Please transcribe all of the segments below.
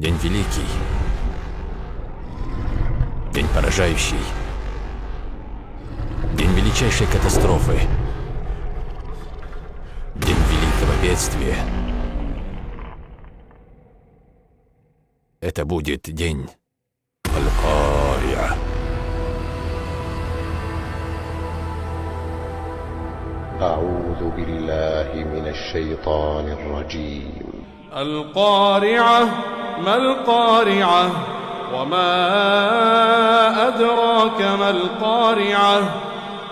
День великий. День поражающий. День величайшей катастрофы. День великого бедствия. Это будет день Аль-Кария. أعوذ بالله من الشيطان الرجيم. القارعة ما القارعة وما أدراك ما القارعة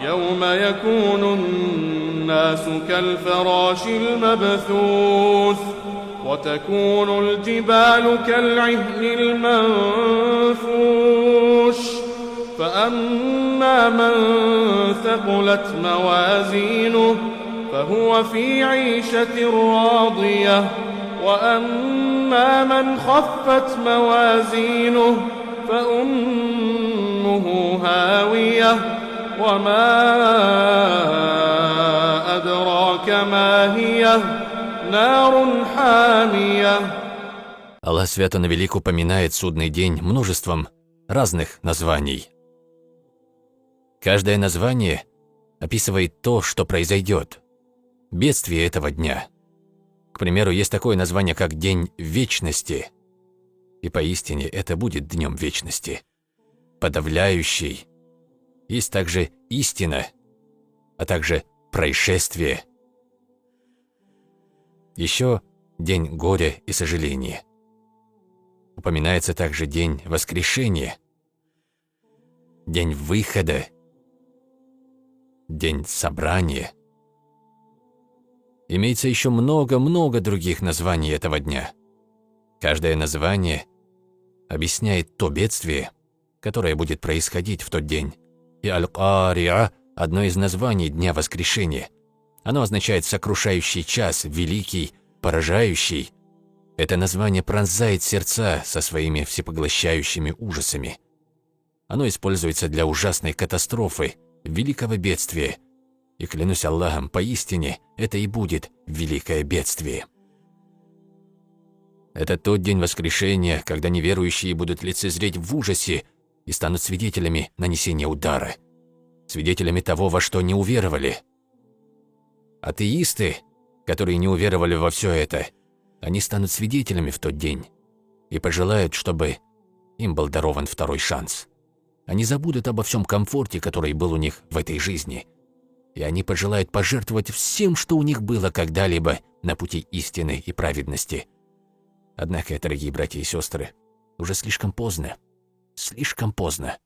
يوم يكون الناس كالفراش المبثوث وتكون الجبال كالعهن المنفوش فأما من ثقلت موازينه فهو في عيشة راضية وأما من خفت موازينه فأمه هاوية وما أدراك ما هي نار حامية. Аллах свято навелик упоминает судный день множеством разных названий. Каждое название описывает то, что произойдет, бедствие этого дня. К примеру, есть такое название, как День Вечности, и поистине это будет Днем Вечности. Подавляющий. Есть также истина, а также происшествие. Еще День горя и сожаления. Упоминается также День Воскрешения, День Выхода, День Собрания. Имеется еще много-много других названий этого дня. Каждое название объясняет то бедствие, которое будет происходить в тот день. И Аль-Кария – одно из названий Дня Воскрешения. Оно означает «сокрушающий час», «великий», «поражающий». Это название пронзает сердца со своими всепоглощающими ужасами. Оно используется для ужасной катастрофы, великого бедствия. И клянусь Аллахом, поистине, это и будет великое бедствие. Это тот день воскрешения, когда неверующие будут лицезреть в ужасе и станут свидетелями нанесения удара, свидетелями того, во что не уверовали. Атеисты, которые не уверовали во все это, они станут свидетелями в тот день и пожелают, чтобы им был дарован второй шанс. Они забудут обо всем комфорте, который был у них в этой жизни, и они пожелают пожертвовать всем, что у них было когда-либо на пути истины и праведности. Однако, дорогие братья и сестры, уже слишком поздно. Слишком поздно.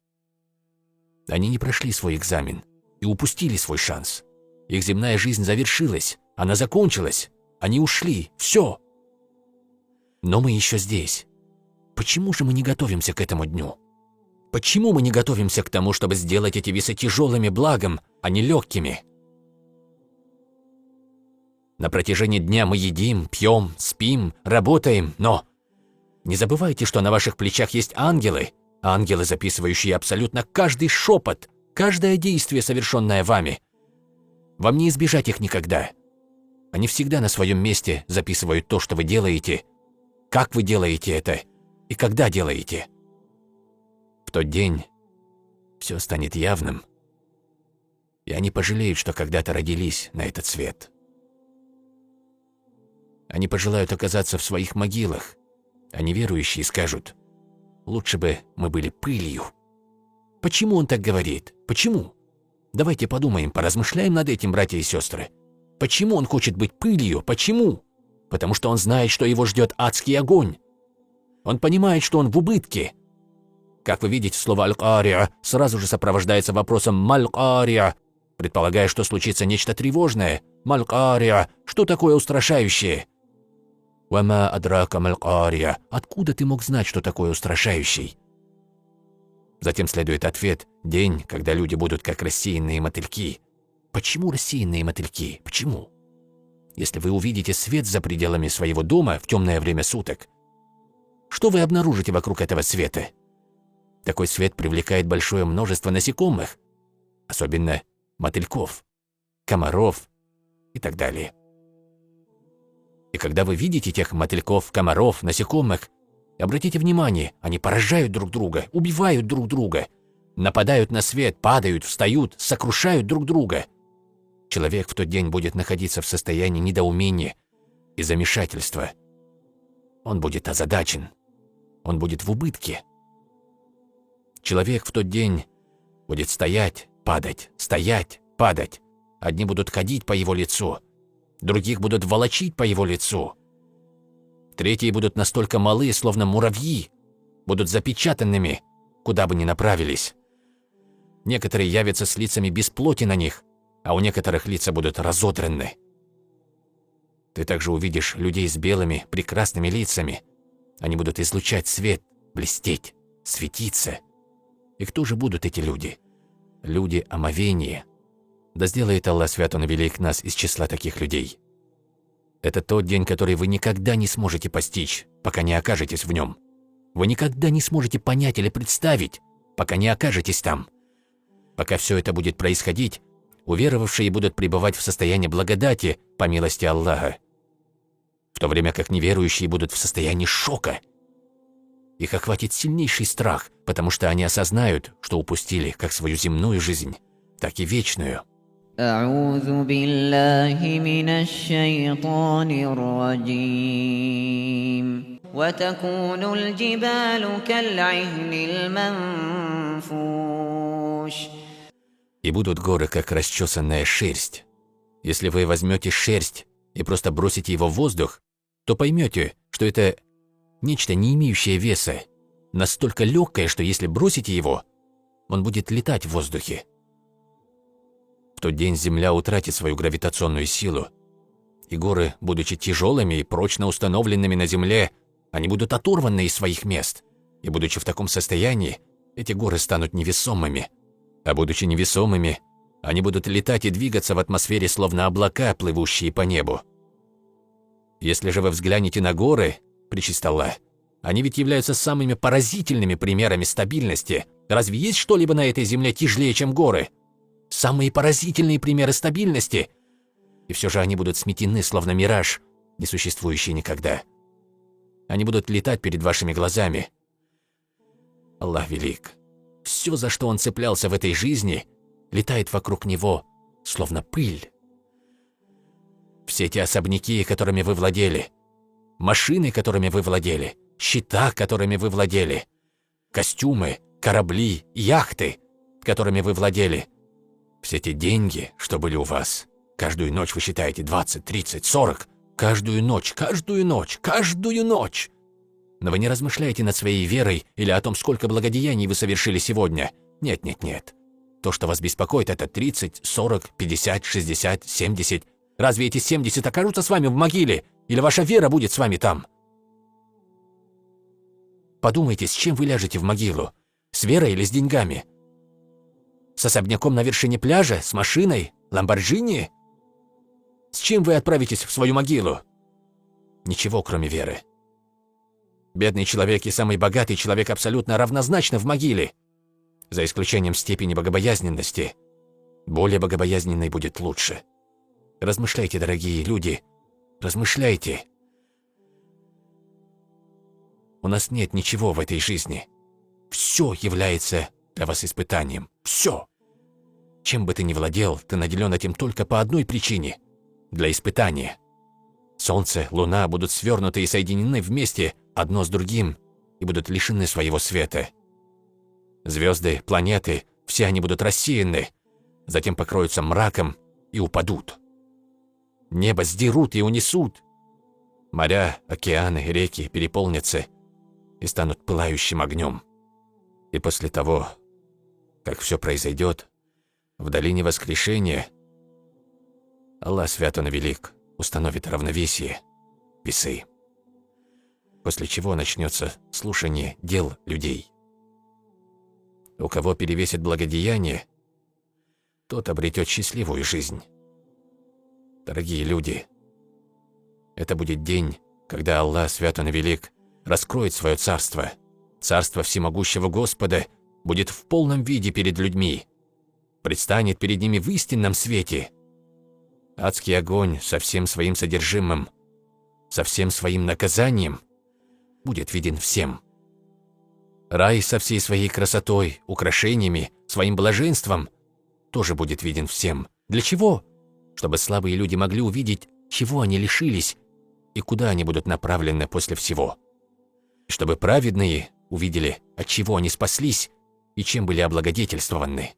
Они не прошли свой экзамен и упустили свой шанс. Их земная жизнь завершилась, она закончилась, они ушли, все. Но мы еще здесь. Почему же мы не готовимся к этому дню? Почему мы не готовимся к тому, чтобы сделать эти весы тяжелыми благом, а не легкими? На протяжении дня мы едим, пьем, спим, работаем, но не забывайте, что на ваших плечах есть ангелы, ангелы, записывающие абсолютно каждый шепот, каждое действие, совершенное вами. Вам не избежать их никогда. Они всегда на своем месте записывают то, что вы делаете, как вы делаете это и когда делаете. В тот день все станет явным, и они пожалеют, что когда-то родились на этот свет. Они пожелают оказаться в своих могилах, а неверующие скажут: «Лучше бы мы были пылью». Почему он так говорит? Почему? Давайте подумаем, поразмышляем над этим, братья и сестры. Почему он хочет быть пылью? Почему? Потому что он знает, что его ждет адский огонь. Он понимает, что он в убытке. Как вы видите, слово «Аль-Кария» сразу же сопровождается вопросом «Маль-Кария», предполагая, что случится нечто тревожное. «Маль-Кария» – что такое устрашающее? «Вама адрака маль-Кария» – откуда ты мог знать, что такое устрашающий? Затем следует ответ «День, когда люди будут как рассеянные мотыльки». Почему рассеянные мотыльки? Почему? Если вы увидите свет за пределами своего дома в темное время суток, что вы обнаружите вокруг этого света? Такой свет привлекает большое множество насекомых, особенно мотыльков, комаров и так далее. И когда вы видите тех мотыльков, комаров, насекомых, Обратите внимание, они поражают друг друга, убивают друг друга, нападают на свет, падают, встают, сокрушают друг друга. Человек в тот день будет находиться в состоянии недоумения и замешательства. Он будет озадачен, он будет в убытке. Человек в тот день будет стоять, падать, стоять, падать. Одни будут ходить по его лицу, других будут волочить по его лицу. Третьи будут настолько малы, словно муравьи, будут запечатанными, куда бы ни направились. Некоторые явятся с лицами без плоти на них, а у некоторых лица будут разодраны. Ты также увидишь людей с белыми, прекрасными лицами. Они будут излучать свет, блестеть, светиться. И кто же будут эти люди? Люди омовения. Да сделает Аллах свят Он и велик нас из числа таких людей. Это тот день, который вы никогда не сможете постичь, пока не окажетесь в нем. Вы никогда не сможете понять или представить, пока не окажетесь там. Пока все это будет происходить, уверовавшие будут пребывать в состоянии благодати по милости Аллаха, в то время как неверующие будут в состоянии шока. Их охватит сильнейший страх, потому что они осознают, что упустили как свою земную жизнь, так и вечную. أعوذ بالله من الشيطان الرجيم وتكون الجبال كالعهن المنفوش. И будут горы, как расчесанная шерсть. Если вы возьмете шерсть и просто бросите его в воздух, то поймете, что это нечто, не имеющее веса, настолько легкое, что если бросите его, он будет летать в воздухе. В тот день Земля утратит свою гравитационную силу, и горы, будучи тяжелыми и прочно установленными на Земле, они будут оторваны из своих мест, и, будучи в таком состоянии, эти горы станут невесомыми, а будучи невесомыми, они будут летать и двигаться в атмосфере, словно облака, плывущие по небу. Если же вы взглянете на горы, пречист Аллах, они ведь являются самыми поразительными примерами стабильности. Разве есть что-либо на этой Земле тяжелее, чем горы? Самые поразительные примеры стабильности. И все же они будут сметены, словно мираж, не существующий никогда. Они будут летать перед вашими глазами. Аллах велик. Все, за что он цеплялся в этой жизни, летает вокруг него, словно пыль. Все те особняки, которыми вы владели, машины, которыми вы владели, счета, которыми вы владели, костюмы, корабли, яхты, которыми вы владели, все те деньги, что были у вас, каждую ночь вы считаете 20, 30, 40, каждую ночь. Но вы не размышляете над своей верой или о том, сколько благодеяний вы совершили сегодня. Нет. То, что вас беспокоит, это 30, 40, 50, 60, 70. Разве эти 70 окажутся с вами в могиле? Или ваша вера будет с вами там? Подумайте, с чем вы ляжете в могилу? С верой или с деньгами? С особняком на вершине пляжа? С машиной? Ламборджини? С чем вы отправитесь в свою могилу? Ничего, кроме веры. Бедный человек и самый богатый человек абсолютно равнозначны в могиле, за исключением степени богобоязненности. Более богобоязненной будет лучше. Размышляйте, дорогие люди, размышляйте. У нас нет ничего в этой жизни. Все является для вас испытанием. Все. Чем бы ты ни владел, ты наделен этим только по одной причине – для испытания. Солнце, Луна будут свернуты и соединены вместе одно с другим и будут лишены своего света. Звезды, планеты – все они будут рассеяны, затем покроются мраком и упадут. Небо сдерут и унесут. Моря, океаны, реки переполнятся и станут пылающим огнем. И после того, как все произойдет, в долине воскрешения Аллах свят Он и велик установит равновесие, весы, после чего начнется слушание дел людей. У кого перевесит благодеяние, тот обретет счастливую жизнь. Дорогие люди, это будет день, когда Аллах свят Он и велик раскроет свое царство. Царство всемогущего Господа будет в полном виде перед людьми, предстанет перед ними в истинном свете. Адский огонь со всем своим содержимым, со всем своим наказанием будет виден всем. Рай со всей своей красотой, украшениями, своим блаженством тоже будет виден всем. Для чего? Чтобы слабые люди могли увидеть, чего они лишились и куда они будут направлены после всего. И чтобы праведные увидели, от чего они спаслись и чем были облагодетельствованы.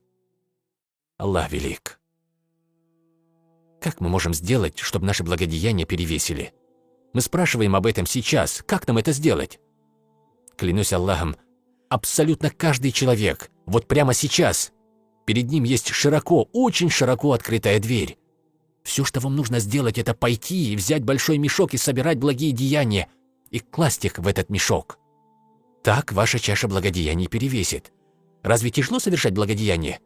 Аллах велик. Как мы можем сделать, чтобы наши благодеяния перевесили? Мы спрашиваем об этом сейчас. Как нам это сделать? Клянусь Аллахом, абсолютно каждый человек, вот прямо сейчас, перед ним есть широко, очень широко открытая дверь. Все, что вам нужно сделать, это пойти и взять большой мешок и собирать благие деяния и класть их в этот мешок. Так ваша чаша благодеяний перевесит. Разве тяжело совершать благодеяние?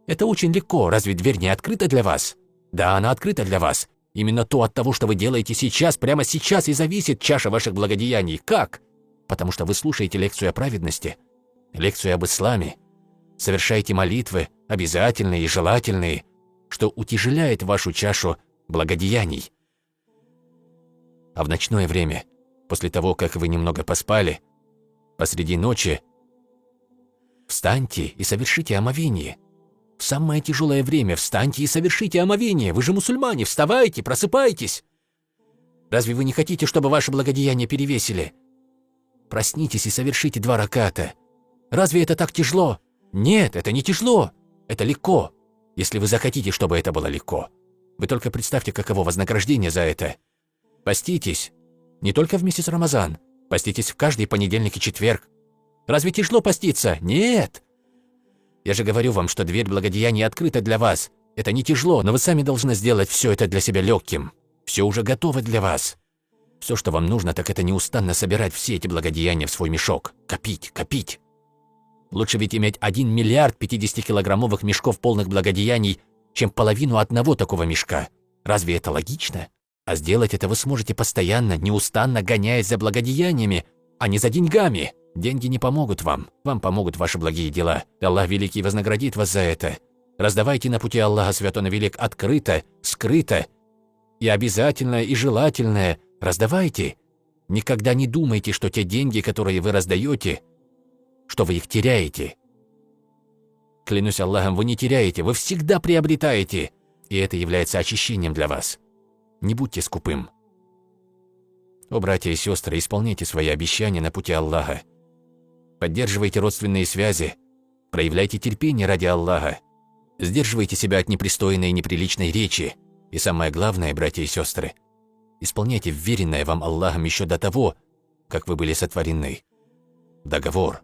Это очень легко. Разве дверь не открыта для вас? Да, она открыта для вас. Именно то от того, что вы делаете сейчас, прямо сейчас и зависит чаша ваших благодеяний. Как? Потому что вы слушаете лекцию о праведности, лекцию об исламе, совершаете молитвы, обязательные и желательные, что утяжеляет вашу чашу благодеяний. А в ночное время, после того, как вы немного поспали, посреди ночи, встаньте и совершите омовение. В самое тяжелое время встаньте и совершите омовение. Вы же мусульмане, вставайте, просыпайтесь. Разве вы не хотите, чтобы ваши благодеяния перевесили? Проснитесь и совершите 2 раката. Разве это так тяжело? Нет, это не тяжело. Это легко, если вы захотите, чтобы это было легко. Вы только представьте, каково вознаграждение за это. Поститесь. Не только в месяц Рамазан. Поститесь в каждый понедельник и четверг. Разве тяжело поститься? Нет. Я же говорю вам, что дверь благодеяний открыта для вас. Это не тяжело, но вы сами должны сделать все это для себя легким. Все уже готово для вас. Все, что вам нужно, так это неустанно собирать все эти благодеяния в свой мешок. Копить, копить. Лучше ведь иметь 1 миллиард 50-килограммовых мешков полных благодеяний, чем половину одного такого мешка. Разве это логично? А сделать это вы сможете постоянно, неустанно гоняясь за благодеяниями, а не за деньгами. Деньги не помогут вам. Вам помогут ваши благие дела. Аллах Великий вознаградит вас за это. Раздавайте на пути Аллаха Свят Он Велик открыто, скрыто и обязательное, и желательное. Раздавайте. Никогда не думайте, что те деньги, которые вы раздаете, что вы их теряете. Клянусь Аллахом, вы не теряете, вы всегда приобретаете. И это является очищением для вас. Не будьте скупым. О, братья и сестры, исполняйте свои обещания на пути Аллаха. Поддерживайте родственные связи. Проявляйте терпение ради Аллаха. Сдерживайте себя от непристойной и неприличной речи. И самое главное, братья и сестры, исполняйте вверенное вам Аллахом еще до того, как вы были сотворены. Договор.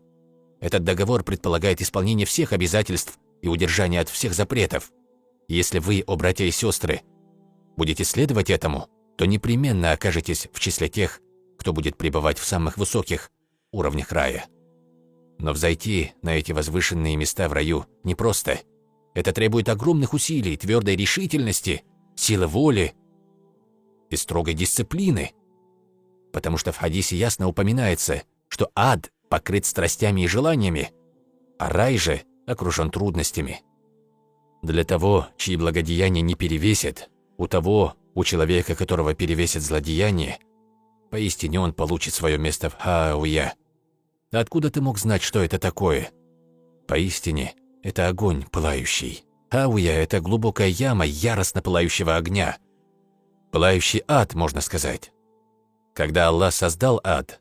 Этот договор предполагает исполнение всех обязательств и удержание от всех запретов. Если вы, о братья и сестры, будете следовать этому, то непременно окажетесь в числе тех, кто будет пребывать в самых высоких уровнях рая. Но взойти на эти возвышенные места в раю непросто. Это требует огромных усилий, твердой решительности, силы воли и строгой дисциплины. Потому что в хадисе ясно упоминается, что ад покрыт страстями и желаниями, а рай же окружен трудностями. Для того, чьи благодеяния не перевесят, у человека, которого перевесит злодеяние, поистине он получит свое место в Хауя. Откуда ты мог знать, что это такое? Поистине, это огонь пылающий. Хауя – это глубокая яма яростно пылающего огня. Пылающий ад, можно сказать. Когда Аллах создал ад,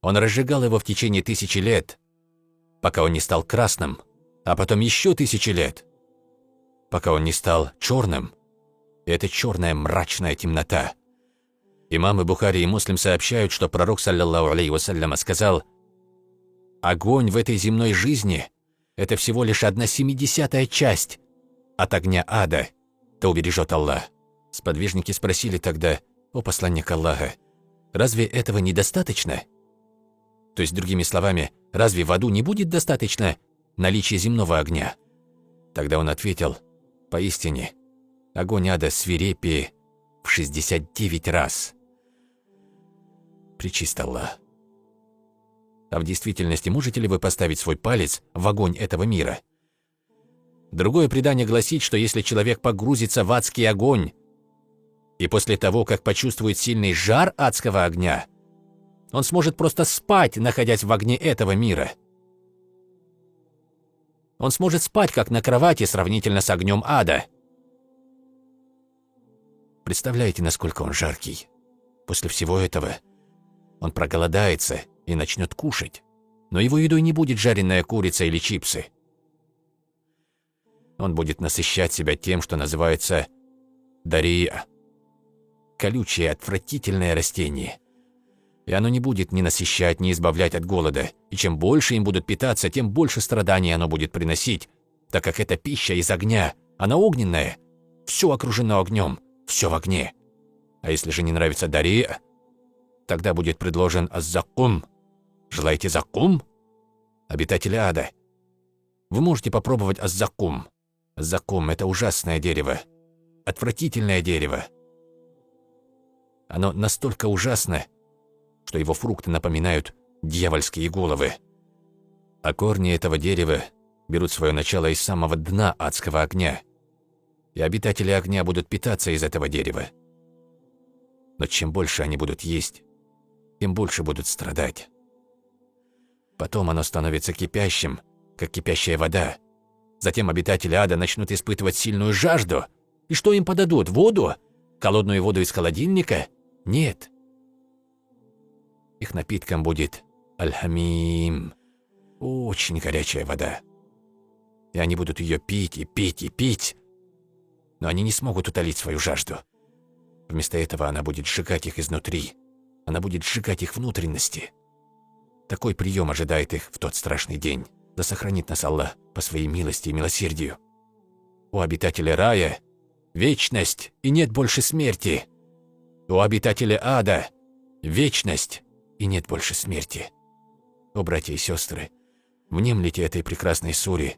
Он разжигал его в течение 1000 лет, пока он не стал красным, а потом еще 1000 лет, пока он не стал черным. И это черная мрачная темнота. Имамы Бухари и Муслим сообщают, что пророк, саллаллаху алейхи вассаляма, сказал: «Огонь в этой земной жизни – это всего лишь 1/70 часть от огня ада, да убережет Аллах». Сподвижники спросили тогда: «О посланник Аллаха, разве этого недостаточно?» То есть, другими словами, разве в аду не будет достаточно наличия земного огня? Тогда он ответил: «Поистине, огонь ада свирепее в 69 раз». Пречист Аллах. А в действительности можете ли вы поставить свой палец в огонь этого мира? Другое предание гласит, что если человек погрузится в адский огонь, и после того, как почувствует сильный жар адского огня, Он сможет просто спать, находясь в огне этого мира. Он сможет спать, как на кровати, сравнительно с огнем ада. Представляете, насколько он жаркий? После всего этого он проголодается и начнет кушать. Но его едой не будет жареная курица или чипсы. Он будет насыщать себя тем, что называется дария. Колючее, отвратительное растение. И оно не будет ни насыщать, ни избавлять от голода. И чем больше им будут питаться, тем больше страданий оно будет приносить, так как это пища из огня. Она огненная. Все окружено огнем. Все в огне. А если же не нравится дария, тогда будет предложен аззакум. Желаете закум? Обитатели ада. Вы можете попробовать аззакум. Аззакум – это ужасное дерево. Отвратительное дерево. Оно настолько ужасно, что его фрукты напоминают дьявольские головы. А корни этого дерева берут свое начало из самого дна адского огня. И обитатели огня будут питаться из этого дерева. Но чем больше они будут есть, тем больше будут страдать. Потом оно становится кипящим, как кипящая вода. Затем обитатели ада начнут испытывать сильную жажду. И что им подадут? Воду? Холодную воду из холодильника? Нет. Их напитком будет аль-хамим. Очень горячая вода. И они будут ее пить и пить и пить. Но они не смогут утолить свою жажду. Вместо этого она будет сжигать их изнутри. Она будет сжигать их внутренности. Такой прием ожидает их в тот страшный день. Да сохранит нас Аллах по своей милости и милосердию. У обитателя рая вечность и нет больше смерти. У обитателя ада вечность и нет больше смерти. О, братья и сестры, внемлите этой прекрасной суре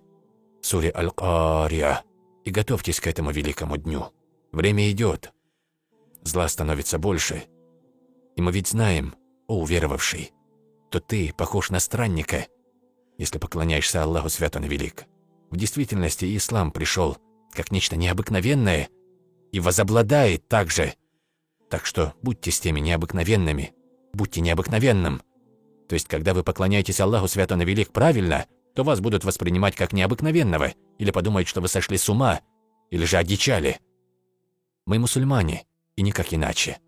Аль-Кария, и готовьтесь к этому великому дню. Время идет, зла становится больше, и мы ведь знаем, о уверовавший, то ты похож на странника, если поклоняешься Аллаху Свят Он Велик. В действительности ислам пришел как нечто необыкновенное и возобладает также. Так что будьте с теми необыкновенными, будьте необыкновенным. То есть, когда вы поклоняетесь Аллаху Свят Он Велик правильно, то вас будут воспринимать как необыкновенного, или подумают, что вы сошли с ума, или же одичали. Мы мусульмане, и никак иначе.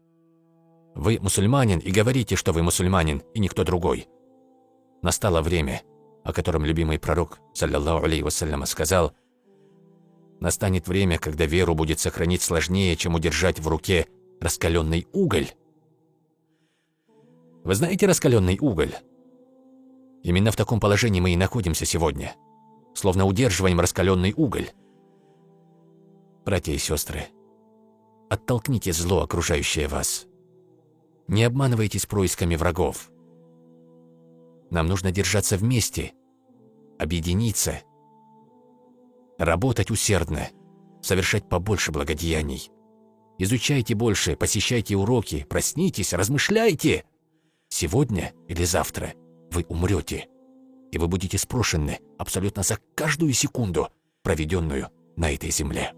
Вы мусульманин, и говорите, что вы мусульманин, и никто другой. Настало время, о котором любимый пророк, саллаллаху алейхи вассалям, сказал: настанет время, когда веру будет сохранить сложнее, чем удержать в руке раскаленный уголь. Вы знаете раскаленный уголь? Именно в таком положении мы и находимся сегодня, словно удерживаем раскаленный уголь. Братья и сестры, оттолкните зло, окружающее вас. Не обманывайтесь происками врагов. Нам нужно держаться вместе, объединиться, работать усердно, совершать побольше благодеяний. Изучайте больше, посещайте уроки, проснитесь, размышляйте. Сегодня или завтра вы умрете, и вы будете спрошены абсолютно за каждую секунду, проведенную на этой земле.